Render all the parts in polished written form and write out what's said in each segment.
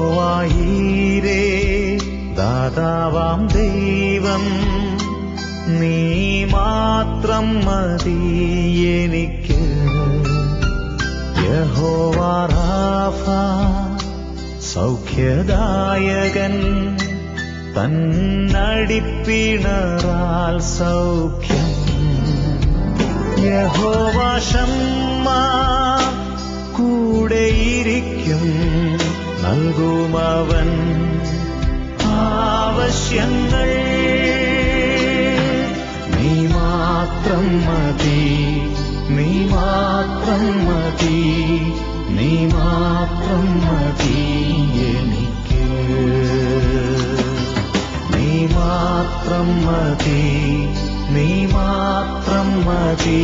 യഹോവായീരേ ദാതാവാം ദൈവം, നീ മാത്രം മതി എനിക്ക്. യഹോവ റാഫ സൗഖ്യദായകൻ, തന്നടിപ്പിണറാൽ സൗഖ്യം. യഹോവ ശമ്മ കൂടെയിരിക്കും, നൽകുമവൻ ആവശ്യങ്ങൾ. നീ മാത്രം മതി, നീ മാത്രം മതി, നീ മാത്രം മതി എനിക്ക്. നീ മാത്രം മതി, നീ മാത്രം മതി,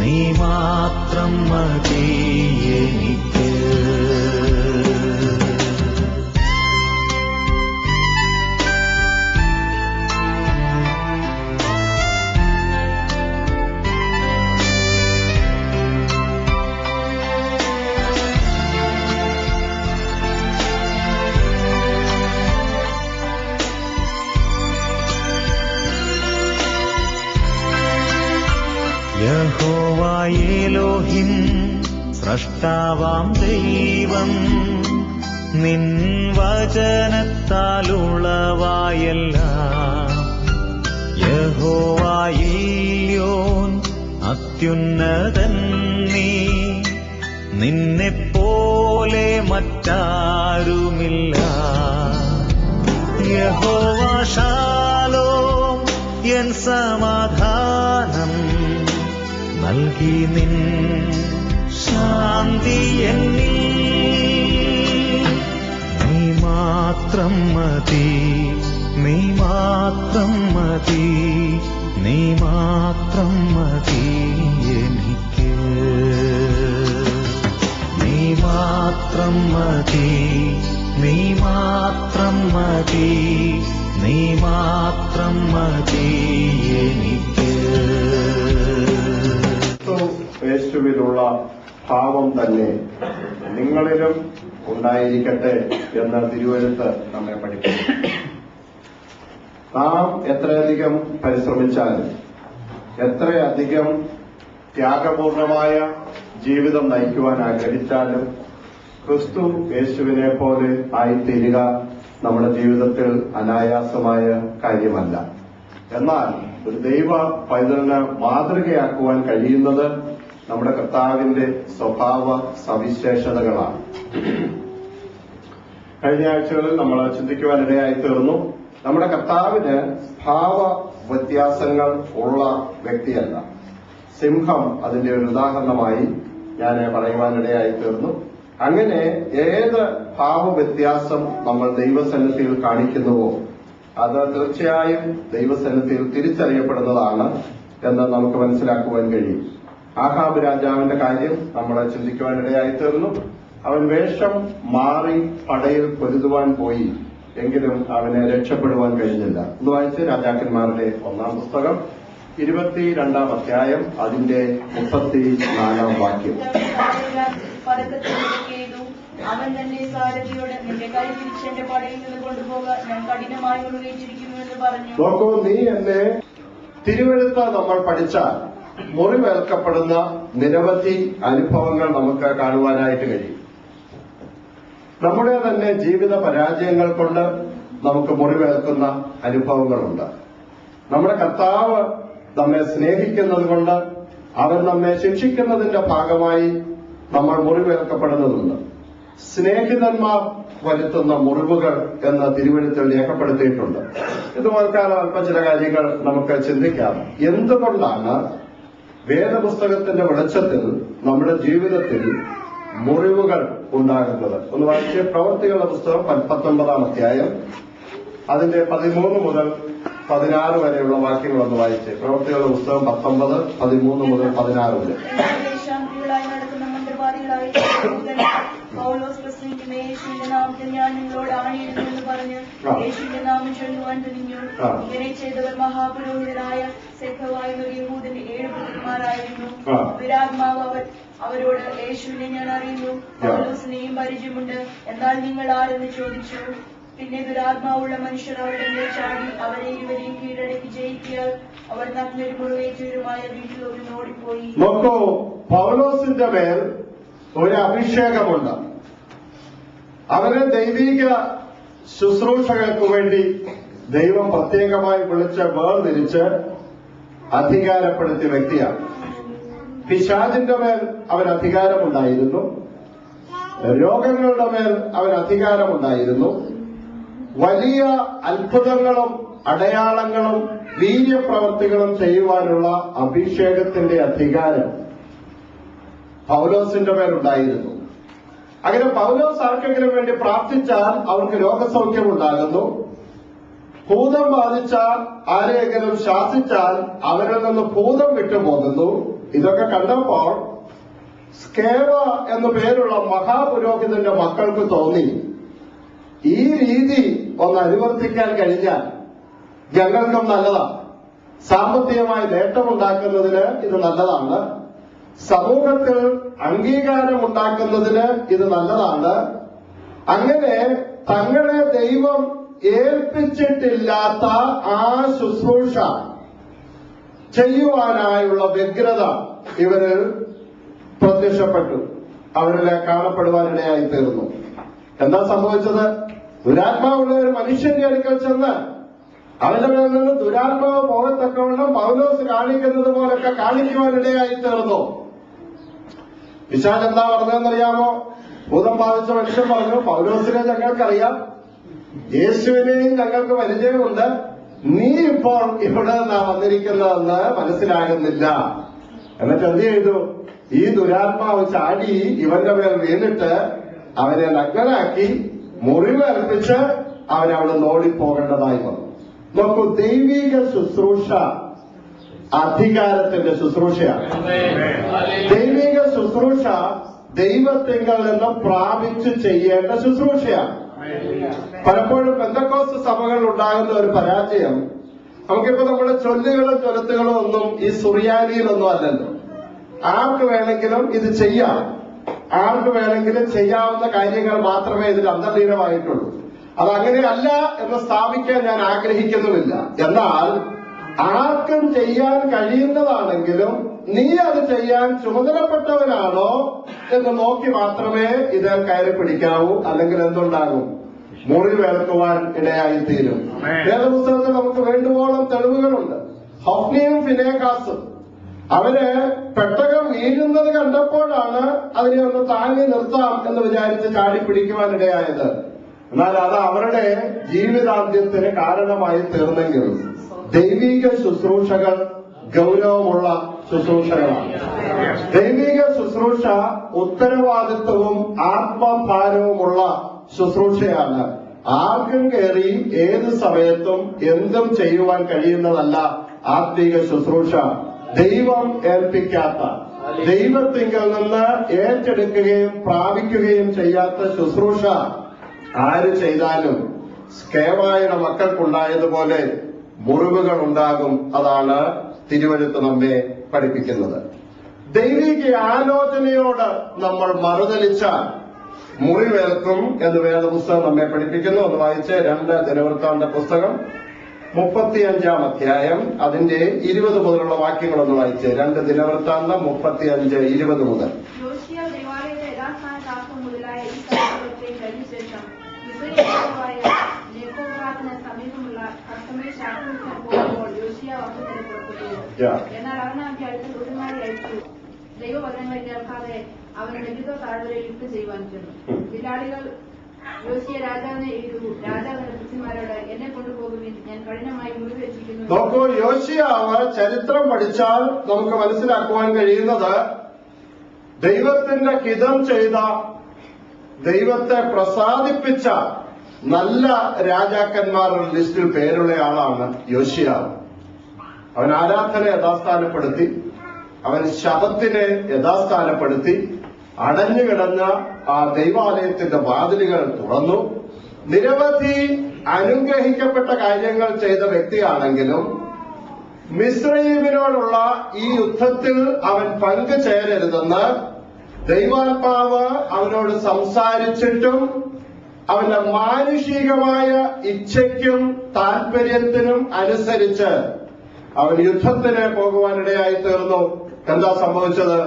നീ മാത്രം മതി എനിക്ക്. യഹോവ എലോഹിം സ്രഷ്ടാവാം ദൈവം, നിൻ വചനത്താലുളവായെല്ലാം. യഹോവ ഇല്യോൻ അത്യുന്നതൻ നീ, നിന്നെപ്പോലെ മറ്റാരുമില്ല. യഹോവ ശാലോം എൻ സമാധാനം, നൽകി നിൻ ശാന്തി എന്നിൽ. നീ മാത്രം മതി, നീ മാത്രം മതി, നീ മാത്രം മതി എനിക്ക്. നീ മാത്രം മതി, നീ മാത്രം മതി, നീ മാത്രം മതി എനിക്ക്. യേശുവിലുള്ള ഭാവം തന്നെ നിങ്ങളിലും ഉണ്ടായിരിക്കട്ടെ എന്ന് തിരുവെഴുത്ത് നമ്മെ പഠിക്കുന്നു. നാം എത്രയധികം പരിശ്രമിച്ചാലും, എത്രയധികം ത്യാഗപൂർണമായ ജീവിതം നയിക്കുവാൻ ആഗ്രഹിച്ചാലും, ക്രിസ്തു യേശുവിനെ പോലെ ആയിത്തീരുക നമ്മുടെ ജീവിതത്തിൽ അനായാസമായ കാര്യമല്ല. എന്നാൽ ഒരു ദൈവ പൈതലിനെ മാതൃകയാക്കുവാൻ കഴിയുന്നത് നമ്മുടെ കർത്താവിന്റെ സ്വഭാവ സവിശേഷതകളാണ്. കഴിഞ്ഞ ആഴ്ചകളിൽ നമ്മൾ ചിന്തിക്കുവാനിടയായി തീർന്നു. നമ്മുടെ കർത്താവിന് ഭാവ വ്യത്യാസങ്ങൾ ഉള്ള വ്യക്തിയല്ല. സിംഹം അതിന്റെ ഒരു ഉദാഹരണമായി ഞാൻ പറയുവാനിടയായി തീർന്നു. അങ്ങനെ ഏത് ഭാവ വ്യത്യാസം നമ്മൾ ദൈവസന്നിധിയിൽ കാണിക്കുന്നുവോ അത് തീർച്ചയായും ദൈവസന്നിധിയിൽ തിരിച്ചറിയപ്പെടുന്നതാണ് എന്ന് നമുക്ക് മനസ്സിലാക്കുവാൻ കഴിയും. ആഹാബ് രാജാവിന്റെ കാര്യം നമ്മൾ ചിന്തിക്കുവാനിടയായി തീർന്നു. അവൻ വേഷം മാറി പടയിൽ പൊരുതുവാൻ പോയി, എങ്കിലും അവന് രക്ഷപ്പെടുവാൻ കഴിഞ്ഞില്ല. ഒന്ന് വായിച്ച് രാജാക്കന്മാരുടെ 1-ാം പുസ്തകം 22-ാം അധ്യായം അതിന്റെ 34-ാം വാക്യം. അവൻ തന്റെ സാരഥിയോട് നിന്റെ കൈ തിരിച്ച് എന്റെ പടയിൽ നിന്ന് കൊണ്ടുപോകാൻ ഞാൻ കഠിനമായി ഉറവിച്ചിരിക്കുന്നു എന്ന് പറഞ്ഞു. നോക്കൂ, നീ എന്നെ തിരുവെഴുത്ത് നമ്മൾ പഠിച്ചാൽ മുറിവേൽക്കപ്പെടുന്ന നിരവധി അനുഭവങ്ങൾ നമുക്ക് കാണുവാനായിട്ട് കഴിയും. നമ്മുടെ തന്നെ ജീവിത പരാജയങ്ങൾ കൊണ്ട് നമുക്ക് മുറിവേൽക്കുന്ന അനുഭവങ്ങളുണ്ട്. നമ്മുടെ കർത്താവ് നമ്മെ സ്നേഹിക്കുന്നത് കൊണ്ട് അവൻ നമ്മെ ശിക്ഷിക്കുന്നതിന്റെ ഭാഗമായി നമ്മൾ മുറിവേൽക്കപ്പെടുന്നതുണ്ട്. സ്നേഹിതന്മാർ വരുത്തുന്ന മുറിവുകൾ എന്ന് തിരുവെഴുത്തിൽ രേഖപ്പെടുത്തിയിട്ടുണ്ട്. ഇതുപോൽക്കാലം അല്പം ചില കാര്യങ്ങൾ നമുക്ക് ചിന്തിക്കാം. എന്തുകൊണ്ടാണ് വേദപുസ്തകത്തിന്റെ വെളിച്ചത്തിൽ നമ്മുടെ ജീവിതത്തിൽ മുറിവുകൾ ഉണ്ടാകുന്നത്? ഒന്ന് വായിച്ച് പ്രവൃത്തികളുടെ പുസ്തകം 19-ാം അധ്യായം അതിന്റെ 13 മുതൽ 16 വരെയുള്ള വാക്യങ്ങളൊന്ന് വായിച്ച്. പ്രവൃത്തികളുടെ പുസ്തകം 19, 13 മുതൽ 16 വരെ. പൗലോസ് പ്രസംഗിക്കുന്ന യേശുവിന്റെ നാമത്തിൽ ഞാൻ നിങ്ങളോട് ആണിയിരുന്നു എന്ന് പറഞ്ഞ് യേശുവിന്റെ നാമം ചൊല്ലുവാൻ തുനിഞ്ഞു. ഇങ്ങനെ ചെയ്തവർ മഹാപുരോഹിതനായ സെഖവായ ഒരു യഹൂദന്റെ 7 പുത്രന്മാരായിരുന്നു. ദുരാത്മാവ് അവരോട്, യേശുവിനെ ഞാൻ അറിയുന്നു, പൗലോസിനെയും പരിചയമുണ്ട്, എന്നാൽ നിങ്ങൾ ആരെന്ന് ചോദിച്ചു. പിന്നെ ദുരാത്മാവുള്ള മനുഷ്യർ അവരുടെ മേൽ ചാടി അവരെ ഇരുവരെയും കീഴടക്കി ജയിക്കിയാൽ അവർ നഗ്നരും മുറിവേറ്റവരുമായ വീട്ടിൽ ഒരു ഓടിപ്പോയി. നോക്കൂ, പൗലോസിന്റെ മേൽ ഒരു അഭിഷേകമുണ്ട്. അവരെ ദൈവിക ശുശ്രൂഷകൾക്ക് വേണ്ടി ദൈവം പ്രത്യേകമായി വിളിച്ച് വേർതിരിച്ച് അധികാരപ്പെടുത്തിയ വ്യക്തിയാണ്. പിശാചിന്റെ മേൽ അവൻ അധികാരമുണ്ടായിരുന്നു, രോഗങ്ങളുടെ മേൽ അവൻ അധികാരമുണ്ടായിരുന്നു, വലിയ അത്ഭുതങ്ങളും അടയാളങ്ങളും വീര്യപ്രവർത്തികളും ചെയ്യുവാനുള്ള അഭിഷേകത്തിന്റെ അധികാരം പൗലോസിന്റെ മേലുണ്ടായിരുന്നു. അങ്ങനെ പൗലോസ് ആർക്കെങ്കിലും വേണ്ടി പ്രാർത്ഥിച്ചാൽ അവർക്ക് രോഗസൗഖ്യം ഉണ്ടാകുന്നു. ഭൂതം ബാധിച്ചാൽ ആരെയെങ്കിലും ശാസിച്ചാൽ അവരിൽ നിന്ന് ഭൂതം വിട്ടുപോകുന്നു. ഇതൊക്കെ കണ്ടപ്പോൾ സ്കേവ എന്നു പേരുള്ള മഹാപുരോഹിതന്റെ മക്കൾക്ക് തോന്നി, ഈ രീതി ഒന്ന് അനുവർത്തിക്കാൻ കഴിഞ്ഞാൽ ഞങ്ങൾക്കും നല്ലതാണ്. സാമ്പത്തികമായി നേട്ടമുണ്ടാക്കുന്നതിന് ഇത് നല്ലതാണ്, സമൂഹത്തിൽ അംഗീകാരമുണ്ടാക്കുന്നതിന് ഇത് നല്ലതാണ്. അങ്ങനെ തങ്ങളെ ദൈവം ഏൽപ്പിച്ചിട്ടില്ലാത്ത ആ ശുശ്രൂഷ ചെയ്യുവാനായുള്ള വ്യഗ്രത ഇവരിൽ പ്രത്യക്ഷപ്പെട്ടു, അവരിൽ കാണപ്പെടുവാനിടയായി തീർന്നു. എന്താ സംഭവിച്ചത്? ദുരാത്മാവുള്ള ഒരു മനുഷ്യന്റെ അടുക്കൽ ചെന്ന് അവന്റെ മേൽ നിന്ന് ദുരാത്മാവ് പോകത്തക്കവണ്ണം പൗലോസ് കാണിക്കുന്നത് പോലൊക്കെ കാണിക്കുവാനിടയായി തീർന്നു. പിശാച് എന്താ പറഞ്ഞതെന്നറിയാമോ? ഭൂതം ബാധിച്ച മനുഷ്യൻ പറഞ്ഞു, പൗലോസിനെ ഞങ്ങൾക്കറിയാം, യേശുവിനെയും ഞങ്ങൾക്ക് പരിചയമുണ്ട്, നീ ഇപ്പോൾ ഇവിടെ നിന്നാ വന്നിരിക്കുന്നതെന്ന് മനസ്സിലാകുന്നില്ല. എന്നിട്ട് എന്ത് ചെയ്തു? ഈ ദുരാത്മാവ് ചാടി ഇവന്റെ മേൽ വീണിട്ട് അവനെ നഗ്നനാക്കി മുറിവേൽപ്പിച്ച് അവനവിടെ ഓടിപ്പോകേണ്ടതായി വന്നു. നോക്കൂ, ദൈവിക ശുശ്രൂഷ അധികാരത്തിന്റെ ശുശ്രൂഷയാണ്. ദൈവിക ശുശ്രൂഷ ദൈവത്തിങ്കൽ നിന്ന് പ്രാപിച്ചു ചെയ്യേണ്ട ശുശ്രൂഷയാണ്. പലപ്പോഴും പെന്തക്കോസ്ത് സഭകളിൽ ഉണ്ടാകുന്ന ഒരു പരാജയം, നമുക്കിപ്പോ നമ്മുടെ ചൊല്ലുകളും ചൊലുത്തുകളും ഒന്നും ഈ സുറിയാനിയിലൊന്നും അല്ലല്ലോ. ആർക്ക് വേണമെങ്കിലും ഇത് ചെയ്യാം, ആർക്ക് വേണമെങ്കിലും ചെയ്യാവുന്ന കാര്യങ്ങൾ മാത്രമേ ഇതിൽ അന്തർലീനമായിട്ടുള്ളൂ. അതങ്ങനെയല്ല എന്ന് സ്ഥാപിക്കാൻ ഞാൻ ആഗ്രഹിക്കുന്നുമില്ല. എന്നാൽ ആർക്കും ചെയ്യാൻ കഴിയുന്നതാണെങ്കിലും നീ അത് ചെയ്യാൻ ചുമതലപ്പെട്ടവനാണോ എന്ന് നോക്കി മാത്രമേ ഇതിൽ കയറി പിടിക്കാവൂ. അല്ലെങ്കിൽ എന്തുണ്ടാകും? മുറിവേൽക്കുവാൻ ഇടയായിത്തീരും. വേദപുസ്തകത്തിൽ നമുക്ക് വേണ്ടുവോളം തെളിവുകളുണ്ട്. ഹൊഫ്നിയും ഫിനേഹാസും അവര് പെട്ടകം വീഴുന്നത് കണ്ടപ്പോഴാണ് അതിനെ ഒന്ന് താങ്ങി നിർത്താം എന്ന് വിചാരിച്ച് ചാടിപ്പിടിക്കുവാനിടയായത്. എന്നാൽ അത് അവരുടെ ജീവിതാന്ത്യത്തിന് കാരണമായി തീർന്നെങ്കിൽ ദൈവിക ശുശ്രൂഷകൾ ഗൗരവമുള്ള ശുശ്രൂഷകളാണ്. ദൈവിക ശുശ്രൂഷ ഉത്തരവാദിത്വവും ആത്മഭാരവുമുള്ള ശുശ്രൂഷയാണ്. ആർക്കും കയറി ഏത് സമയത്തും എന്തും ചെയ്യുവാൻ കഴിയുന്നതല്ല ആത്മീക ശുശ്രൂഷ. ദൈവം ഏൽപ്പിക്കാത്ത, ദൈവത്തിങ്കൽ നിന്ന് ഏറ്റെടുക്കുകയും പ്രാപിക്കുകയും ചെയ്യാത്ത ശുശ്രൂഷ ആര് ചെയ്താലും സ്കേവായുടെ മക്കൾക്കുണ്ടായതുപോലെ മുറിവുകൾ ഉണ്ടാകും. അതാണ് തിരുവെഴുത്ത് നമ്മെ പഠിപ്പിക്കുന്നത്. ദൈവിക ആലോചനയോട് നമ്മൾ മറുതലിച്ചാൽ മുറിവേൽക്കും എന്ന് വേദപുസ്തകം നമ്മെ പഠിപ്പിക്കുന്നു. ഒന്ന് വായിച്ച് 2 ദിനവൃത്താന്ത പുസ്തകം 35-ാം അധ്യായം അതിന്റെ 20 മുതലുള്ള വാക്യങ്ങളൊന്ന് വായിച്ച്. 2 ദിനവൃത്താന്തം 35-20 മുതൽ. എന്നാൽ അവനാക്കി അടുത്ത് ദൂതന്മാരെ അയച്ചു. ദൈവവചനങ്ങളെ കേൾക്കാതെ അവൻ മെഗിദ്ദോ താഴ്വരയിൽ യുദ്ധം ചെയ്യുവാൻ ചെന്നു. വില്ലാളികൾ യോശിയ രാജാവിനെ എഴുതു. രാജാവിന്റെ പുത്രിമാരോട്, എന്നെ കൊണ്ടുപോകുവിൻ, ഞാൻ കഠിനമായി മുറിവേറ്റിരിക്കുന്നു. നോക്കൂ, യോശിയാവ് ചരിത്രം പഠിച്ചാൽ നമുക്ക് മനസ്സിലാക്കുവാൻ കഴിയുന്നത് ദൈവത്തിന്റെ ഹിതം ചെയ്ത, ദൈവത്തെ പ്രസാദിപ്പിച്ച നല്ല രാജാക്കന്മാരുടെ ലിസ്റ്റിൽ പേരുള്ള ആളാണ് യോശിയാവ്. അവൻ ആരാധന യഥാസ്ഥാനപ്പെടുത്തി, അവൻ ശബത്തിനെ യഥാസ്ഥാനപ്പെടുത്തി, അടഞ്ഞുകിടന്ന ആ ദൈവാലയത്തിന്റെ വാതിലുകൾ തുറന്നു. നിരവധി അനുഗ്രഹിക്കപ്പെട്ട കാര്യങ്ങൾ ചെയ്ത വ്യക്തിയാണെങ്കിലും മിസ്രയീമിനോടുള്ള ഈ യുദ്ധത്തിൽ അവൻ പങ്കുചേരരുതെന്ന് ദൈവാത്മാവ് അവനോട് സംസാരിച്ചിട്ടും അവന്റെ മാനുഷികമായ ഇച്ഛയ്ക്കും താല്പര്യത്തിനും അനുസരിച്ച് അവൻ യുദ്ധത്തിന് പോകുവാനിടയായി തീർന്നു. എന്താ സംഭവിച്ചത്?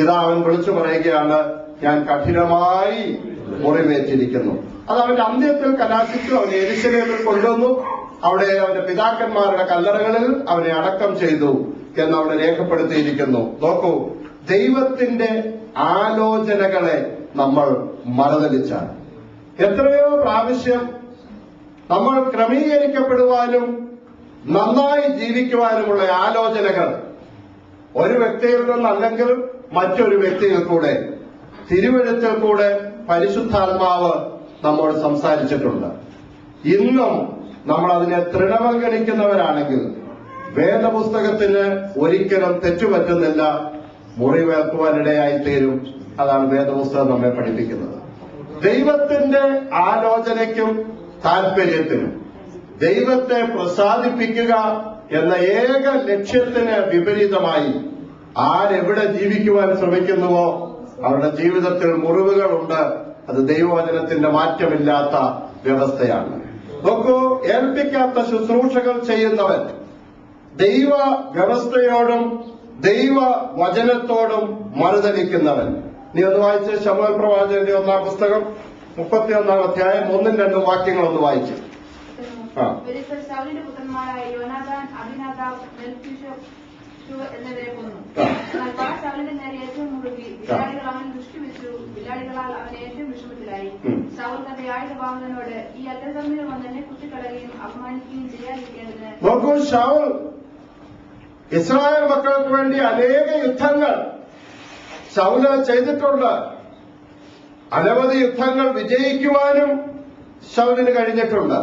ഇതാ അവൻ വിളിച്ചു പറയുകയാണ്, ഞാൻ കഠിനമായി മുറിവേറ്റിരിക്കുന്നു. അത് അവന്റെ അന്ത്യത്തിൽ കലാശിച്ചു. അവനെ യെരൂശലേമിൽ കൊണ്ടുവന്നു. അവിടെ അവന്റെ പിതാക്കന്മാരുടെ കല്ലറകളിൽ അവനെ അടക്കം ചെയ്തു എന്ന് അവിടെ രേഖപ്പെടുത്തിയിരിക്കുന്നു. നോക്കൂ, ദൈവത്തിന്റെ ആലോചനകളെ നമ്മൾ മറുതലിച്ചാണ്. എത്രയോ പ്രാവശ്യം നമ്മൾ ക്രമീകരിക്കപ്പെടുവാനും നന്നായി ജീവിക്കുവാനുമുള്ള ആലോചനകൾ ഒരു വ്യക്തിയിൽ നിന്നല്ലെങ്കിൽ മറ്റൊരു വ്യക്തിയിൽ കൂടെ, തിരുവെഴുത്തിൽ കൂടെ പരിശുദ്ധാത്മാവ് നമ്മോട് സംസാരിച്ചിട്ടുണ്ട്. ഇന്നും നമ്മൾ അതിനെ തൃണവൽഗണിക്കുന്നവരാണെങ്കിൽ വേദപുസ്തകത്തിന് ഒരിക്കലും തെറ്റുപറ്റുന്നില്ല, മുറിവേൽക്കുവാനിടയായി തീരും. അതാണ് വേദപുസ്തകം നമ്മെ പഠിപ്പിക്കുന്നത്. ദൈവത്തിന്റെ ആലോചനയ്ക്കും താല്പര്യത്തിനും ദൈവത്തെ പ്രസാദിപ്പിക്കുക എന്ന ഏക ലക്ഷ്യത്തിന് വിപരീതമായി ആരെവിടെ ജീവിക്കുവാൻ ശ്രമിക്കുന്നുവോ അവരുടെ ജീവിതത്തിൽ മുറിവുകളുണ്ട്. അത് ദൈവവചനത്തിന്റെ മാറ്റമില്ലാത്ത വ്യവസ്ഥയാണ്. നോക്കൂ, ഏൽപ്പിക്കാത്ത ശുശ്രൂഷകൾ ചെയ്യുന്നവൻ ദൈവ വ്യവസ്ഥയോടും ദൈവ വചനത്തോടും മറുതലിക്കുന്നവൻ. നീ ഒന്ന് വായിച്ച് ശമൂവേൽ പ്രവാചകന്റെ 1-ാം പുസ്തകം 31-ാം അധ്യായം 1-2 വാക്യങ്ങളൊന്ന് വായിച്ചു. സൗലിന്റെ പുത്രന്മാരായ യോനാഥാൻ, അബിനാദാബ്, എന്നിവരെ കൊന്നു. എന്നാൽ സൗലിന്റെ നേരെ ഏറ്റവും മുറുകി ബിലാടികൾ അവനെ ദുഷ്ടിവെച്ചു. ബിലാടികളാൽ അവൻ ഏറ്റവും വിഷമത്തിലായി. സൗൽ തന്റെ ആയുധവാഹകനോട്, ഈ അഗ്രസമിൽ വന്ന് എന്നെ കുത്തിക്കളയുകയും അപമാനിക്കുകയും ചെയ്യാതിരിക്കേണ്ടതിന്. നോക്കൂ, ശൗൽ ഇസ്രായേൽ മക്കൾക്ക് വേണ്ടി അനേക യുദ്ധങ്ങൾ ശൗല് ചെയ്തിട്ടുണ്ട്. അനവധി യുദ്ധങ്ങൾ വിജയിക്കുവാനും ശൗലിന് കഴിഞ്ഞിട്ടുണ്ട്.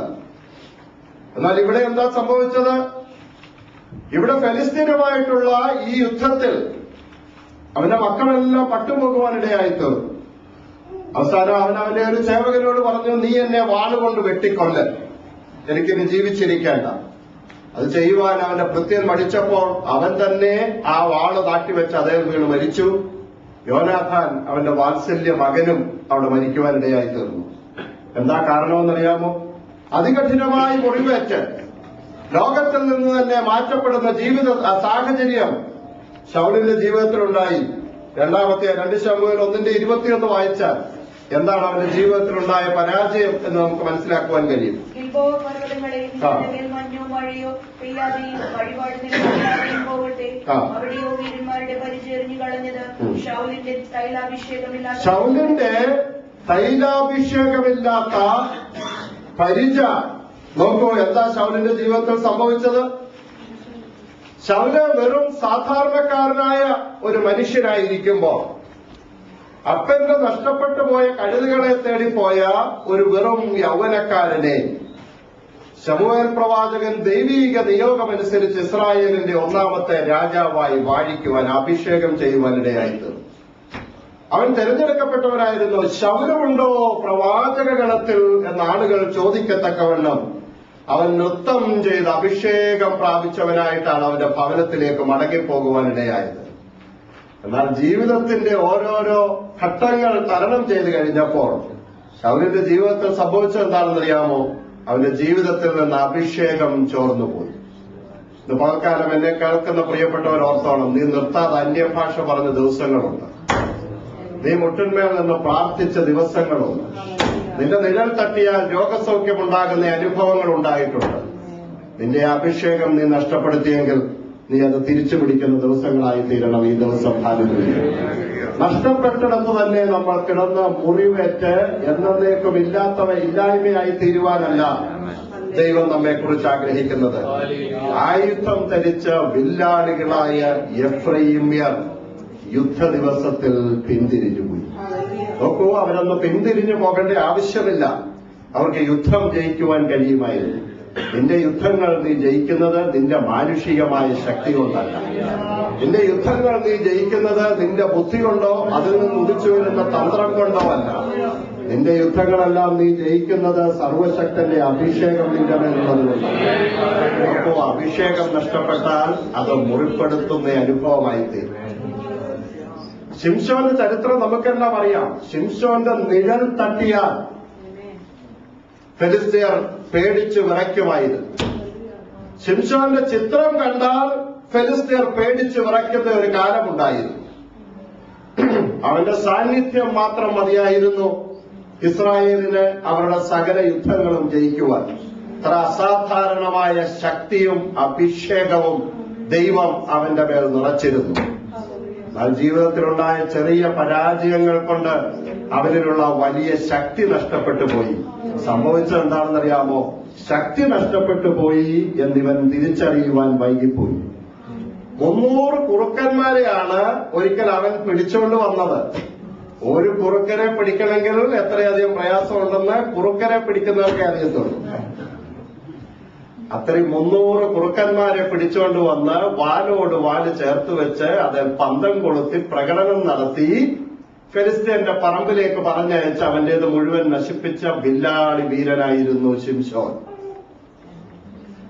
എന്നാൽ ഇവിടെ എന്താ സംഭവിച്ചത്? ഇവിടെ ഫെലിസ്തീനുമായിട്ടുള്ള ഈ യുദ്ധത്തിൽ അവന്റെ മക്കളെല്ലാം പട്ടുപോകുവാനിടയായി തീർന്നു. അവസാനം അവന്റെ ഒരു സേവകനോട് പറഞ്ഞു, നീ എന്നെ വാളുകൊണ്ട് വെട്ടിക്കൊല്ല്, എനിക്കിനി ജീവിച്ചിരിക്കേണ്ട. അത് ചെയ്യുവാൻ അവന്റെ ഭൃത്യൻ മടിച്ചപ്പോൾ അവൻ തന്നെ ആ വാള് താട്ടിവെച്ച് അതേ വീണ് മരിച്ചു. യോനാഥാൻ അവന്റെ വാത്സല്യ മകനും അവിടെ മരിക്കുവാനിടയായി തീർന്നു. എന്താ കാരണമെന്നറിയാമോ? അതികഠിനമായി മുറിവേറ്റ് ലോകത്തിൽ നിന്ന് തന്നെ മാറ്റപ്പെടുന്ന ജീവിത സാഹചര്യം ശൗലിന്റെ ജീവിതത്തിലുണ്ടായി. 2 ശമൂവേൽ 1:21 വായിച്ചാൽ എന്താണ് അവന്റെ ജീവിതത്തിലുണ്ടായ പരാജയം എന്ന് നമുക്ക് മനസ്സിലാക്കുവാൻ കഴിയും. ശൗലിന്റെ തൈലാഭിഷേകമില്ലാത്ത പരിച. നോക്കൂ, എന്താ ശൗലിന്റെ ജീവിതത്തിൽ സംഭവിച്ചത്? ശൗല് വെറും സാധാരണക്കാരനായ ഒരു മനുഷ്യനായിരിക്കുമ്പോൾ അപ്പന്റെ നഷ്ടപ്പെട്ടു പോയ കഴുതുകളെ തേടിപ്പോയ ഒരു വെറും യൗവനക്കാരനെ ശമൂവേൽ പ്രവാചകൻ ദൈവീക നിയോഗമനുസരിച്ച് ഇസ്രായേലിന്റെ 1ാമത്തെ രാജാവായി വാഴിക്കുവാൻ അഭിഷേകം ചെയ്യുവാനിടയായിട്ട് അവൻ തെരഞ്ഞെടുക്കപ്പെട്ടവനായിരുന്നു. ശൗലമുണ്ടോ പ്രവാചക ഗണത്തിൽ എന്ന ആളുകൾ ചോദിക്കത്തക്കവണ്ണം അവൻ നൃത്തം ചെയ്ത് അഭിഷേകം പ്രാപിച്ചവനായിട്ടാണ് അവന്റെ ഭവനത്തിലേക്ക് മടങ്ങിപ്പോകുവാനിടയായത്. എന്നാൽ ജീവിതത്തിന്റെ ഓരോരോ ഘട്ടങ്ങൾ തരണം ചെയ്തു കഴിഞ്ഞപ്പോൾ ശൗലിന്റെ ജീവിതത്തിൽ സംഭവിച്ചത് എന്താണെന്നറിയാമോ? അവന്റെ ജീവിതത്തിൽ നിന്ന് അഭിഷേകം ചോർന്നുപോയി. ഇത് പകൽക്കാലം എന്നെ കേൾക്കുന്ന പ്രിയപ്പെട്ടവർ ഓർത്തോണം, നീ നിർത്താതെ അന്യഭാഷ പറഞ്ഞ ദിവസങ്ങളുണ്ട്. നീ മുട്ടിന്മേൽ നിന്ന് പ്രാർത്ഥിച്ച ദിവസങ്ങളുണ്ട്. നിന്റെ നിഴൽ തട്ടിയാൽ രോഗസൗഖ്യമുണ്ടാകുന്ന അനുഭവങ്ങൾ ഉണ്ടായിട്ടുണ്ട്. നിന്റെ അഭിഷേകം നീ നഷ്ടപ്പെടുത്തിയെങ്കിൽ നീ അത് തിരിച്ചു പിടിക്കുന്ന ദിവസങ്ങളായി തീരണം ഈ ദിവസം. നഷ്ടപ്പെട്ടിടത്ത് തന്നെ നമ്മൾ കിടന്ന് മുറിവേറ്റ് എന്നേക്കും ഇല്ലായ്മയായി തീരുവാനല്ല ദൈവം നമ്മെക്കുറിച്ച് ആഗ്രഹിക്കുന്നത്. ആയുധം ധരിച്ച വില്ലാളികളായ എഫ്രൈമ്യർ യുദ്ധ ദിവസത്തിൽ പിന്തിരിഞ്ഞുപോയി. നോക്കൂ, അവരൊന്ന് പിന്തിരിഞ്ഞു പോകേണ്ട ആവശ്യമില്ല. അവർക്ക് യുദ്ധം ജയിക്കുവാൻ കഴിയുമായിരുന്നു. നിന്റെ യുദ്ധങ്ങൾ നീ ജയിക്കുന്നത് നിന്റെ മാനുഷികമായ ശക്തി കൊണ്ടല്ല. നിന്റെ യുദ്ധങ്ങൾ നീ ജയിക്കുന്നത് നിന്റെ ബുദ്ധി കൊണ്ടോ അതിൽ നിന്ന് ഉദിച്ചു വരുന്ന തന്ത്രം കൊണ്ടോ അല്ല. നിന്റെ യുദ്ധങ്ങളെല്ലാം നീ ജയിക്കുന്നത് സർവശക്തന്റെ അഭിഷേകം നിന്റെ മേലുള്ളതുകൊണ്ടാണ്. അപ്പോ അഭിഷേകം നഷ്ടപ്പെട്ടാൽ അത് മുറിപ്പെടുത്തുന്ന അനുഭവമായി തീരും. ശിംശോന്റെ ചരിത്രം നമുക്കെല്ലാം അറിയാം. ശിംശോന്റെ നിഴൽ തട്ടിയാൽ ഫെലിസ്ത്യർ പേടിച്ചു വിറയ്ക്കുമായിരുന്നു. ശിംശോന്റെ ചിത്രം കണ്ടാൽ ഫെലിസ്ത്യർ പേടിച്ചു വിറയ്ക്കുന്ന ഒരു കാലമുണ്ടായിരുന്നു. അവന്റെ സാന്നിധ്യം മാത്രം മതിയായിരുന്നു ഇസ്രായേലിന് അവരുടെ സകല യുദ്ധങ്ങളും ജയിക്കുവാൻ. അത്ര അസാധാരണമായ ശക്തിയും അഭിഷേകവും ദൈവം അവന്റെ മേൽ നിറച്ചിരുന്നു. എന്നാൽ ജീവിതത്തിലുണ്ടായ ചെറിയ പരാജയങ്ങൾ കൊണ്ട് അവരിലുള്ള വലിയ ശക്തി നഷ്ടപ്പെട്ടു പോയി. സംഭവിച്ചത് എന്താണെന്നറിയാമോ? ശക്തി നഷ്ടപ്പെട്ടു പോയി എന്നിവൻ തിരിച്ചറിയുവാൻ വൈകിപ്പോയി. 300 കുറുക്കന്മാരെയാണ് ഒരിക്കൽ അവൻ പിടിച്ചുകൊണ്ട് വന്നത്. ഒരു കുറുക്കനെ പിടിക്കണമെങ്കിൽ എത്രയധികം പ്രയാസമുണ്ടെന്ന് കുറുക്കനെ പിടിക്കുന്നവർക്ക് അറിയത്തുള്ളൂ. അത്രയും 300 കുറുക്കന്മാരെ പിടിച്ചുകൊണ്ട് വന്ന് വാലോട് വാല് ചേർത്ത് വെച്ച് അതിൽ പന്തം കൊളുത്തി പ്രകടനം നടത്തി ഫെലിസ്ത്യന്റെ പറമ്പിലേക്ക് പറഞ്ഞയച്ച് അവന്റേത് മുഴുവൻ നശിപ്പിച്ച വില്ലാളി വീരനായിരുന്നു ശിംശോൻ.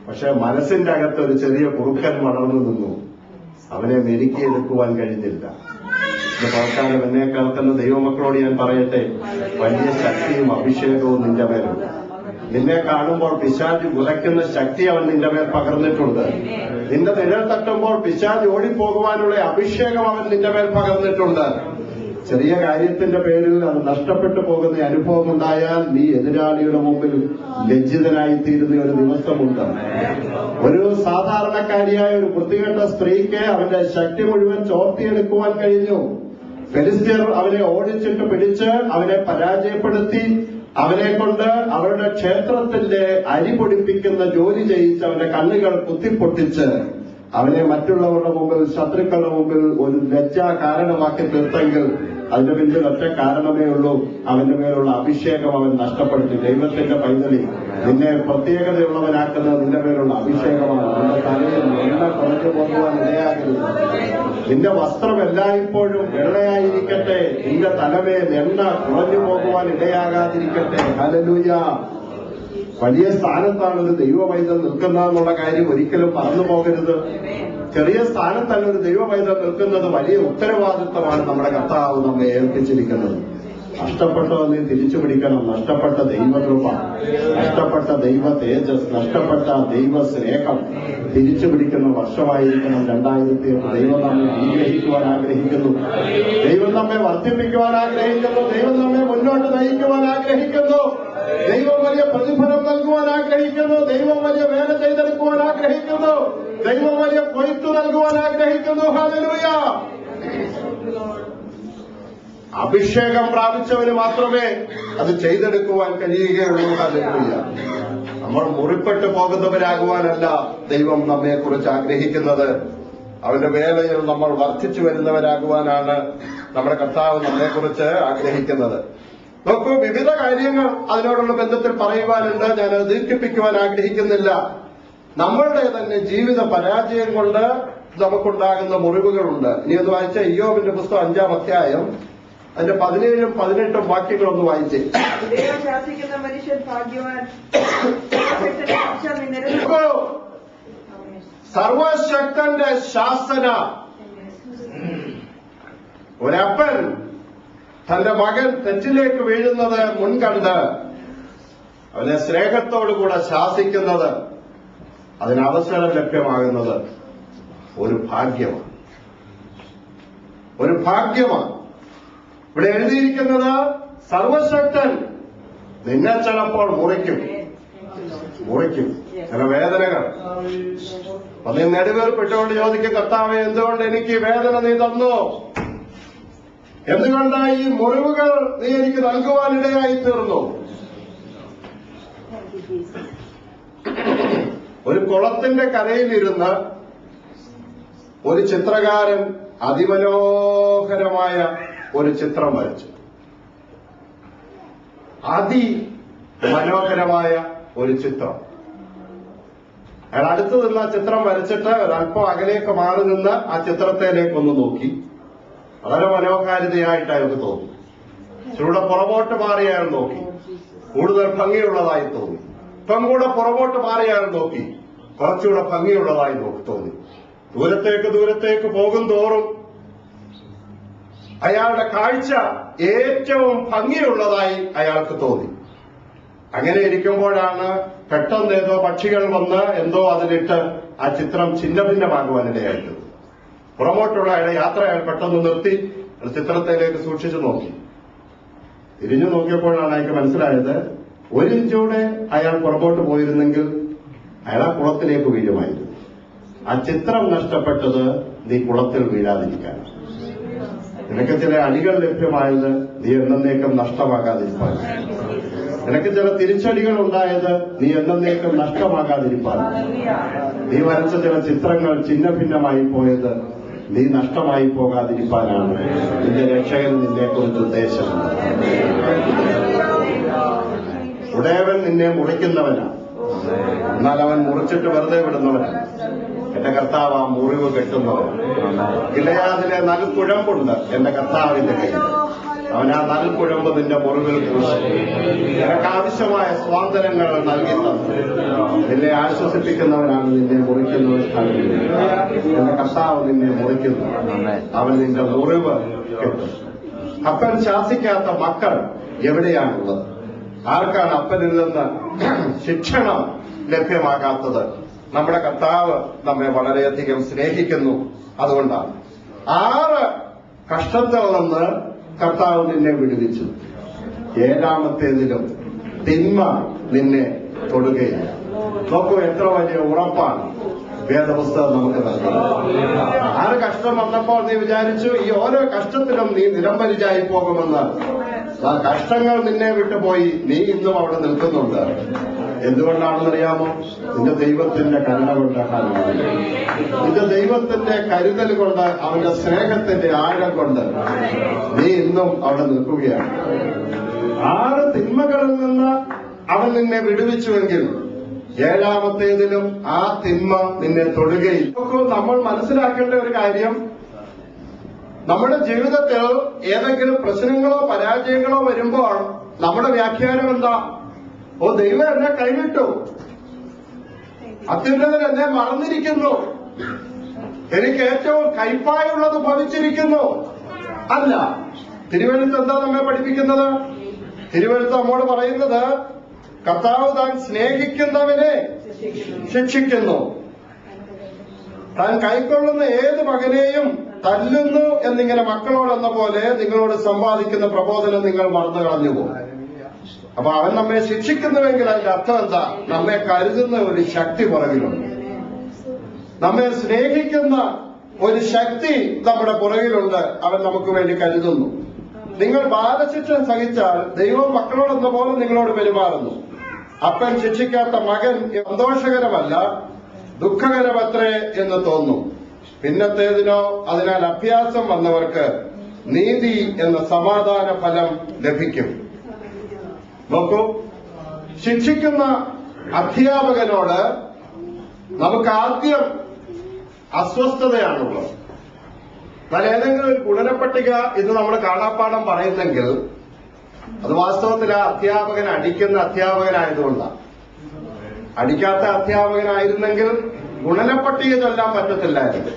പക്ഷെ മനസ്സിന്റെ അകത്ത് ഒരു ചെറിയ കുറുക്കൻ വളർന്നു നിന്നു. അവനെ മെരുക്കിയെടുക്കുവാൻ കഴിഞ്ഞില്ല. തൽക്കാലം എന്നെ കേൾക്കുന്ന ദൈവമക്കളോട് ഞാൻ പറയട്ടെ, വലിയ ശക്തിയും അഭിഷേകവും നിന്റെ മേലുണ്ട്. നിന്നെ കാണുമ്പോൾ പിശാച് ഉലയ്ക്കുന്ന ശക്തി അവൻ നിന്റെ മേൽ പകർന്നിട്ടുണ്ട്. നിന്റെ നിഴൽ തട്ടുമ്പോൾ പിശാച് ഓടിപ്പോകുവാനുള്ള അഭിഷേകം അവൻ നിന്റെ മേൽ പകർന്നിട്ടുണ്ട്. ചെറിയ കാര്യത്തിന്റെ പേരിൽ അത് നഷ്ടപ്പെട്ടു പോകുന്ന അനുഭവം ഉണ്ടായാൽ നീ എതിരാളിയുടെ മുമ്പിൽ ലജ്ജിതനായി തീരുന്ന ഒരു ദിവസമുണ്ട്. ഒരു സാധാരണക്കാരിയായ ഒരു വൃത്തികെട്ട സ്ത്രീക്ക് അവന്റെ ശക്തി മുഴുവൻ ചോർത്തിയെടുക്കുവാൻ കഴിഞ്ഞു. ഫെലിസ്ത്യർ അവനെ ഓടിച്ചിട്ട് പിടിച്ച് അവനെ പരാജയപ്പെടുത്തി അവനെ കൊണ്ട് അവരുടെ ക്ഷേത്രത്തിന്റെ അരി പൊടിപ്പിക്കുന്ന ജോലി ചെയ്യിച്ച് അവന്റെ കണ്ണുകൾ കുത്തിപ്പൊട്ടിച്ച് അവനെ മറ്റുള്ളവരുടെ മുമ്പിൽ, ശത്രുക്കളുടെ മുമ്പിൽ ഒരു ലജ്ജാ കാരണമാക്കി തീർത്തെങ്കിൽ അതിന്റെ പിന്നിൽ ഒറ്റ കാരണമേ ഉള്ളൂ. അവന്റെ മേലുള്ള അഭിഷേകം അവൻ നഷ്ടപ്പെടുത്തി. ദൈവത്തിന്റെ പൈതലി, നിന്നെ പ്രത്യേകതയുള്ളവനാക്കുന്നത് നിന്റെ മേലുള്ള അഭിഷേകമാണ്. നിന്റെ തലയിൽ എണ്ണ കുറഞ്ഞു പോകുവാൻ ഇടയാകരുത്. നിന്റെ വസ്ത്രം എല്ലായ്പ്പോഴും വെള്ളയായിരിക്കട്ടെ. നിന്റെ തലമേൽ എണ്ണ കുറഞ്ഞു പോകുവാൻ ഇടയാകാതിരിക്കട്ടെ. ഹല്ലേലൂയ. വലിയ സ്ഥാനത്താണ് ഒരു ദൈവപൈതൽ നിൽക്കുന്നതെന്നുള്ള കാര്യം ഒരിക്കലും മറന്നു പോകരുത്. ചെറിയ സ്ഥാനത്തല്ല ഒരു ദൈവപൈതൽ നിൽക്കുന്നത്. വലിയ ഉത്തരവാദിത്വമാണ് നമ്മുടെ കർത്താവ് നമ്മെ ഏൽപ്പിച്ചിരിക്കുന്നത്. നഷ്ടപ്പെട്ടത് നീ തിരിച്ചു പിടിക്കണം. നഷ്ടപ്പെട്ട ദൈവകൃപ, നഷ്ടപ്പെട്ട ദൈവ തേജസ്, നഷ്ടപ്പെട്ട ദൈവ സ്നേഹം തിരിച്ചു പിടിക്കുന്ന വർഷമായിരിക്കണം 2008. ദൈവം നമ്മെ അനുഗ്രഹിക്കുവാൻ ആഗ്രഹിക്കുന്നു. ദൈവം നമ്മെ വർദ്ധിപ്പിക്കുവാൻ ആഗ്രഹിക്കുന്നു. ദൈവം നമ്മെ മുന്നോട്ട് നയിക്കുവാൻ ആഗ്രഹിക്കുന്നു. ദൈവം വലിയ പ്രതിഫലം നൽകുവാൻ ആഗ്രഹിക്കുന്നു. ദൈവം വലിയ വേല ചെയ്തെടുക്കുവാൻ ആഗ്രഹിക്കുന്നു. ദൈവം വലിയ കൊയ്ത്തു നൽകുവാൻ ആഗ്രഹിക്കുന്നു. ഹല്ലേലൂയ. അഭിഷേകം പ്രാപിച്ചവന് മാത്രമേ അത് ചെയ്തെടുക്കുവാൻ കഴിയുകയുള്ളൂ. ഹല്ലേലൂയ. നമ്മൾ മുറിപ്പെട്ടു പോകുന്നവരാകുവാനല്ല ദൈവം നമ്മെക്കുറിച്ച് ആഗ്രഹിക്കുന്നത്. അവന്റെ വേലയിൽ നമ്മൾ വർദ്ധിച്ചു വരുന്നവരാകുവാനാണ് നമ്മുടെ കർത്താവ് നമ്മെക്കുറിച്ച് ആഗ്രഹിക്കുന്നത്. നോക്കൂ, വിവിധ കാര്യങ്ങൾ അതിനോടുള്ള ബന്ധത്തിൽ പറയുവാനുണ്ട്. ഞാനത് ദീർഘിപ്പിക്കുവാൻ ആഗ്രഹിക്കുന്നില്ല. നമ്മളുടെ തന്നെ ജീവിത പരാജയം കൊണ്ട് നമുക്കുണ്ടാകുന്ന മുറിവുകളുണ്ട്. ഇനി ഒന്ന് വായിച്ച ഇയ്യോബിന്റെ പുസ്തകം 5-ാം അധ്യായം അതിന്റെ 17-ഉം 18-ഉം വാക്യങ്ങളൊന്ന് വായിച്ചേ. ദൈവം ശാസിക്കുന്ന മനുഷ്യൻ ഭാഗ്യവാൻ. സർവശക്തന്റെ ശാസന. ഒരപ്പൻ തന്റെ മകൻ തെറ്റിലേക്ക് വീഴുന്നത് മുൻകണ്ട് അവനെ സ്നേഹത്തോടുകൂടെ ശാസിക്കുന്നത്, അതിനവസരം ലഭ്യമാകുന്നത് ഒരു ഭാഗ്യമാണ്. ഒരു ഭാഗ്യമാണ്. ഇവിടെ എഴുതിയിരിക്കുന്നത് സർവശക്തൻ നിന്നെ ചിലപ്പോൾ മുറിക്കും. ചില വേദനകൾ. അപ്പൊ നീ നെടുവേർപ്പെട്ടുകൊണ്ട് ചോദിക്കും, കർത്താവേ എന്തുകൊണ്ട് എനിക്ക് വേദന നീ തന്നു? എന്തുകൊണ്ട് ഈ മുറിവുകൾ നീ എനിക്ക് നൽകുവാനിടയായി തീർന്നു? ഒരു കുളത്തിന്റെ കരയിലിരുന്ന് ഒരു ചിത്രകാരൻ അതിമനോഹരമായ ഒരു ചിത്രം വരച്ചു. അതിമനോഹരമായ ഒരു ചിത്രം. അയാൾ അടുത്ത് നിന്ന് ആ ചിത്രം വരച്ചിട്ട് ഒരല്പം അകലേക്ക് മാറി നിന്ന് ആ ചിത്രത്തിലേക്കൊന്ന് നോക്കി. വളരെ മനോഹാരിതയായിട്ട് അയാൾക്ക് തോന്നി. ചൂടെ പുറകോട്ട് മാറി അയാൾ നോക്കി, കൂടുതൽ ഭംഗിയുള്ളതായി തോന്നി. ഇപ്പം കൂടെ പുറകോട്ട് മാറി അയാൾ നോക്കി, കുറച്ചുകൂടെ ഭംഗിയുള്ളതായി തോന്നി. ദൂരത്തേക്ക് പോകും തോറും അയാളുടെ കാഴ്ച ഏറ്റവും ഭംഗിയുള്ളതായി അയാൾക്ക് തോന്നി. അങ്ങനെ ഇരിക്കുമ്പോഴാണ് പെട്ടെന്ന് ഏതോ പക്ഷികൾ വന്ന് എന്തോ അതിലിട്ട് ആ ചിത്രം ഛിന്ന ഭിന്നമാകുവാനിടയായിട്ടത്. പുറമോട്ടുള്ള അയാളുടെ യാത്ര അയാൾ പെട്ടെന്ന് നിർത്തി ചിത്രത്തിലേക്ക് സൂക്ഷിച്ചു നോക്കി. തിരിഞ്ഞു നോക്കിയപ്പോഴാണ് അയാൾക്ക് മനസ്സിലായത്, ഒരിഞ്ചൂടെ അയാൾ പുറകോട്ട് പോയിരുന്നെങ്കിൽ അയാൾ ആ കുളത്തിലേക്ക് വീഴുമായിരുന്നു. ആ ചിത്രം നഷ്ടപ്പെട്ടത് നീ കുളത്തിൽ വീഴാതിരിക്കാനാണ്. നിനക്ക് ചില അടികൾ ലഭ്യമായത് നീ എന്നേക്കും നഷ്ടമാകാതിരിക്കാൻ. നിനക്ക് ചില തിരിച്ചടികൾ ഉണ്ടായത് നീ എന്നേക്കും നഷ്ടമാകാതിരിക്കാൻ. നീ വരച്ച ചില ചിത്രങ്ങൾ ഛിന്ന ഭിന്നമായി പോയത് നീ നഷ്ടമായി പോകാതിരിക്കാനാണ് നിന്റെ രക്ഷകൻ നിന്നെ കുറിച്ച് ഉദ്ദേശിച്ചത്. ഉടയവൻ നിന്നെ മുറിക്കുന്നവനാണ്, എന്നാൽ അവൻ മുറിച്ചിട്ട് വെറുതെ വിടുന്നവനാണ്. എന്റെ കർത്താവ് ആ മുറിവ് കെട്ടുന്നവനാണ്. ഗിലെയാദിലെ നൽകുഴമ്പുണ്ട് എന്റെ കർത്താവിന്റെ കയ്യിൽ. അവൻ ആ നൽകുഴമ്പ് നിന്റെ മുറിവിൽ പൂശി നിനക്ക് ആവശ്യമായ സ്വാതന്ത്ര്യങ്ങൾ നൽകി തന്നു. നിന്നെ ആശ്വസിപ്പിക്കുന്നവനാണ് നിന്നെ മുറിക്കുന്നവൻ. എന്റെ കർത്താവ് നിന്നെ മുറിക്കുന്നു, അവൻ നിന്റെ മുറിവ് കെട്ടും. അപ്പൻ ശാസിക്കാത്ത മക്കൾ എവിടെയാണുള്ളത്? ആർക്കാണ് അപ്പനിൽ നിന്ന് ശിക്ഷണം ലഭ്യമാകാത്തത്? നമ്മുടെ കർത്താവ് നമ്മെ വളരെയധികം സ്നേഹിക്കുന്നു. അതുകൊണ്ടാണ് 6 കഷ്ടത്തിൽ നിന്ന് കർത്താവ് നിന്നെ വിടുവിച്ചു. 7-ാമത്തേതിലും തിന്മ നിന്നെ തൊടുകയില്ല. നോക്കൂ, എത്ര വലിയ ഉറപ്പാണ് വേദപുസ്തകം നമുക്ക് നൽകുന്നത്. 6 കഷ്ടം വന്നപ്പോൾ നീ വിചാരിച്ചു ഈ ഓരോ കഷ്ടത്തിലും നീ നിരംബരിച്ചായി പോകുമെന്ന്. ആ കഷ്ടങ്ങൾ നിന്നെ വിട്ടുപോയി, നീ ഇന്നും അവിടെ നിൽക്കുന്നുണ്ട്. എന്തുകൊണ്ടാണെന്നറിയാമോ? നിന്റെ ദൈവത്തിന്റെ കരുണ കൊണ്ട്, നിന്റെ ദൈവത്തിന്റെ കരുതൽ കൊണ്ട്, അവന്റെ സ്നേഹത്തിന്റെ ആഴം കൊണ്ട് നീ ഇന്നും അവിടെ നിൽക്കുകയാണ്. 6 തിന്മകളിൽ നിന്ന് അവൻ നിന്നെ വിടുവിച്ചുവെങ്കിൽ 7-ാമത്തേതിലും ആ തിന്മ നിന്നെ തൊടുകയില്ല. നമ്മൾ മനസ്സിലാക്കേണ്ട ഒരു കാര്യം, നമ്മുടെ ജീവിതത്തിൽ ഏതെങ്കിലും പ്രശ്നങ്ങളോ പരാജയങ്ങളോ വരുമ്പോൾ നമ്മുടെ വ്യാഖ്യാനം എന്താ? ഓ, ദൈവം എന്നെ കൈവിട്ടു, അത്യുന്നതൻ എന്നെ മറന്നിരിക്കുന്നു, എനിക്ക് ഏറ്റവും കൈപ്പായുള്ളത് ഭവിച്ചിരിക്കുന്നു. അല്ല, തിരുവെഴുത്ത് എന്താ നമ്മെ പഠിപ്പിക്കുന്നത്? തിരുവെഴുത്ത് നമ്മോട് പറയുന്നത്, കർത്താവ് താൻ സ്നേഹിക്കുന്നവനെ ശിക്ഷിക്കുന്നു, താൻ കൈക്കൊള്ളുന്ന ഏത് മകനെയും തല്ലുന്നു എന്നിങ്ങനെ മക്കളോടെന്ന പോലെ നിങ്ങളോട് സമ്പാദിക്കുന്ന പ്രബോധനം നിങ്ങൾ മറന്നു കളഞ്ഞുപോകും. അപ്പൊ അവൻ നമ്മെ ശിക്ഷിക്കുന്നുവെങ്കിൽ അതിന്റെ അർത്ഥം എന്താ? നമ്മെ കരുതുന്ന ഒരു ശക്തി പുറകിലുണ്ട്, നമ്മെ സ്നേഹിക്കുന്ന ഒരു ശക്തി നമ്മുടെ പുറകിലുണ്ട്. അവൻ നമുക്ക് വേണ്ടി കരുതുന്നു. നിങ്ങൾ ബാലശിക്ഷ സഹിച്ചാൽ ദൈവം മക്കളോടെന്ന പോലെ നിങ്ങളോട് പെരുമാറുന്നു. അപ്പൻ ശിക്ഷിക്കാത്ത മകൻ സന്തോഷകരമല്ല, ദുഃഖകരമത്രേ എന്ന് തോന്നും. പിന്നത്തേതിനോ അതിനാൽ അഭ്യാസം വന്നവർക്ക് നീതി എന്ന സമാധാന ഫലം ലഭിക്കും. നോക്കൂ, ശിക്ഷിക്കുന്ന അധ്യാപകനോട് നമുക്ക് ആദ്യം അസ്വസ്ഥതയാണുള്ളത്. എന്നാൽ ഏതെങ്കിലും ഒരു ഗുണനപ്പട്ടിക ഇന്ന് നമ്മൾ കാണാപ്പാഠം പറയുന്നെങ്കിൽ അത് വാസ്തവത്തിൽ ആ അധ്യാപകൻ അടിക്കുന്ന അധ്യാപകനായതുകൊണ്ടാണ്. അടിക്കാത്ത അധ്യാപകനായിരുന്നെങ്കിൽ ഗുണനപ്പട്ടിക ചൊല്ലാൻ പറ്റത്തില്ലായിരുന്നു.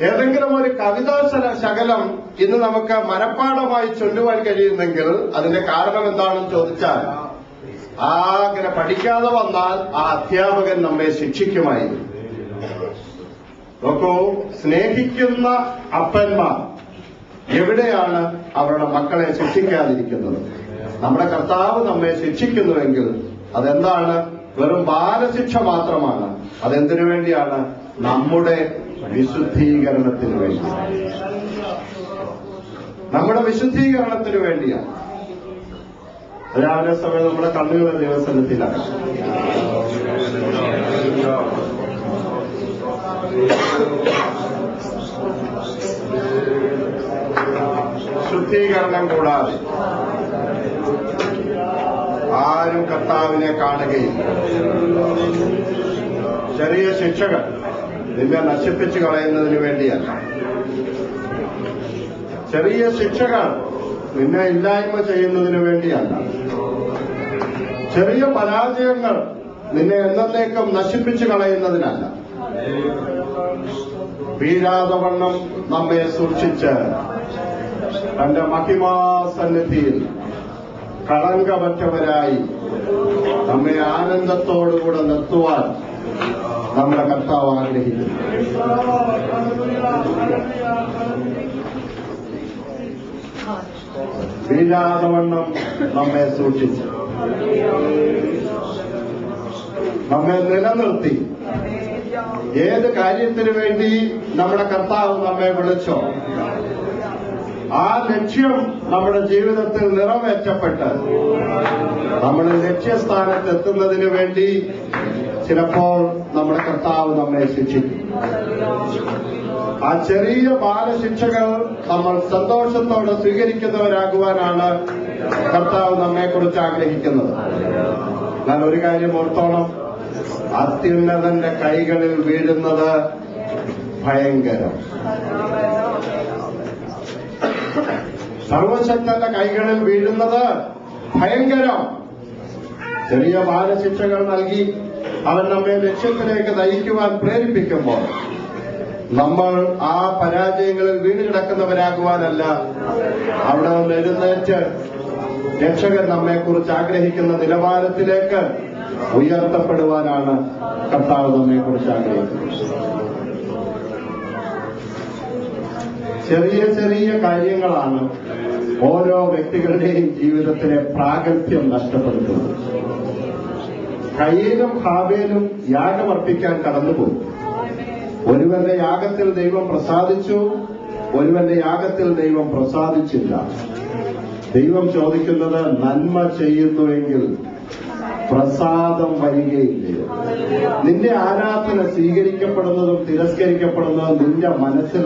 ഏതെങ്കിലും ഒരു കവിതാ ശകലം ഇന്ന് നമുക്ക് മനഃപ്പാഠമായി ചൊല്ലുവാൻ കഴിയുന്നെങ്കിൽ അതിന്റെ കാരണം എന്താണെന്ന് ചോദിച്ചാൽ, അങ്ങനെ പഠിക്കാതെ വന്നാൽ ആ അധ്യാപകൻ നമ്മെ ശിക്ഷിക്കുമായിരുന്നു. നോക്കൂ, സ്നേഹിക്കുന്ന അപ്പന്മാർ എവിടെയാണ് അവരുടെ മക്കളെ ശിക്ഷിക്കാതിരിക്കുന്നത്? നമ്മുടെ കർത്താവ് നമ്മെ ശിക്ഷിക്കുന്നുവെങ്കിൽ അതെന്താണ്? വെറും ബാലശിക്ഷ മാത്രമാണ്. അതെന്തിനു വേണ്ടിയാണ്? നമ്മുടെ വിശുദ്ധീകരണത്തിന് വേണ്ടി, നമ്മുടെ വിശുദ്ധീകരണത്തിന് വേണ്ടിയാണ്. രാവിലെ സമയം നമ്മുടെ കണ്ണുകളെ ദൈവസന്നിധിയിലാണ്. ശുദ്ധീകരണം കൂടാതെ ആരും കർത്താവിനെ കാണുകയില്ല. ചെറിയ ശിക്ഷകൾ നിന്നെ നശിപ്പിച്ചു കളയുന്നതിന് വേണ്ടിയല്ല. ചെറിയ ശിക്ഷകൾ നിന്നെ ഇല്ലായ്മ ചെയ്യുന്നതിന് വേണ്ടിയല്ല. ചെറിയ പരാജയങ്ങൾ നിന്നെ എന്നേക്കും നശിപ്പിച്ചു കളയുന്നതിനല്ല. വീഴാതെ വണ്ണം നമ്മെ സൂക്ഷിച്ച് തന്റെ മഹിമാസന്നിധിയിൽ കളങ്കമറ്റവരായി നമ്മെ ആനന്ദത്തോടുകൂടെ നിർത്തുവാൻ നമ്മുടെ കർത്താവ് ആഗ്രഹിക്കുന്നു. വീഴാതെ വണ്ണം നമ്മെ സൂക്ഷിച്ച് നമ്മെ നിലനിർത്തി ഏത് കാര്യത്തിനു വേണ്ടി നമ്മുടെ കർത്താവ് നമ്മെ വിളിച്ചോ ആ ലക്ഷ്യം നമ്മുടെ ജീവിതത്തിൽ നിറവേറ്റപ്പെട്ട് നമ്മൾ ലക്ഷ്യസ്ഥാനത്തെത്തുന്നതിന് വേണ്ടി ചിലപ്പോൾ നമ്മുടെ കർത്താവ് നമ്മെ ശിക്ഷിക്കും. ആ ചെറിയ ബാലശിക്ഷകൾ നമ്മൾ സന്തോഷത്തോടെ സ്വീകരിക്കുന്നവരാകുവാനാണ് കർത്താവ് നമ്മെക്കുറിച്ച് ആഗ്രഹിക്കുന്നത്. എന്നാൽ ഒരു കാര്യം ഓർത്തോണം, അത്യുന്നതന്റെ കൈകളിൽ വീഴുന്നത് ഭയങ്കരം. സർവശക്തന്റെ കൈകളിൽ വീഴുന്നത് ഭയങ്കരം. ചെറിയ ബാലശിക്ഷകൾ നൽകി അവൻ നമ്മെ ലക്ഷ്യത്തിലേക്ക് നയിക്കുവാൻ പ്രേരിപ്പിക്കുമ്പോൾ നമ്മൾ ആ പരാജയങ്ങളിൽ വീണുകിടക്കുന്നവരാകുവാനല്ല, അവിടെ നിന്ന് എഴുന്നേറ്റ് രക്ഷകൻ നമ്മെക്കുറിച്ച് ആഗ്രഹിക്കുന്ന നിലവാരത്തിലേക്ക് ഉയർത്തപ്പെടുവാനാണ് കർത്താവ് നമ്മെക്കുറിച്ച് ആഗ്രഹിക്കുന്നത്. ചെറിയ ചെറിയ കാര്യങ്ങളാണ് ഓരോ വ്യക്തികളുടെയും ജീവിതത്തിലെ പ്രാഗൽഭ്യം നഷ്ടപ്പെടുത്തുന്നത്. കയീനും ഹാബേലും യാഗമർപ്പിക്കാൻ കടന്നുപോയി. ഒരുവന്റെ യാഗത്തിൽ ദൈവം പ്രസാദിച്ചു, ഒരുവന്റെ യാഗത്തിൽ ദൈവം പ്രസാദിച്ചില്ല. ദൈവം ചോദിക്കുന്നത് നന്മ ചെയ്യുന്നുവെങ്കിൽ പ്രസാദം വരികയില്ലയോ? നിന്റെ ആരാധന സ്വീകരിക്കപ്പെടുന്നതും തിരസ്കരിക്കപ്പെടുന്നതും നിന്റെ മനസ്സിൽ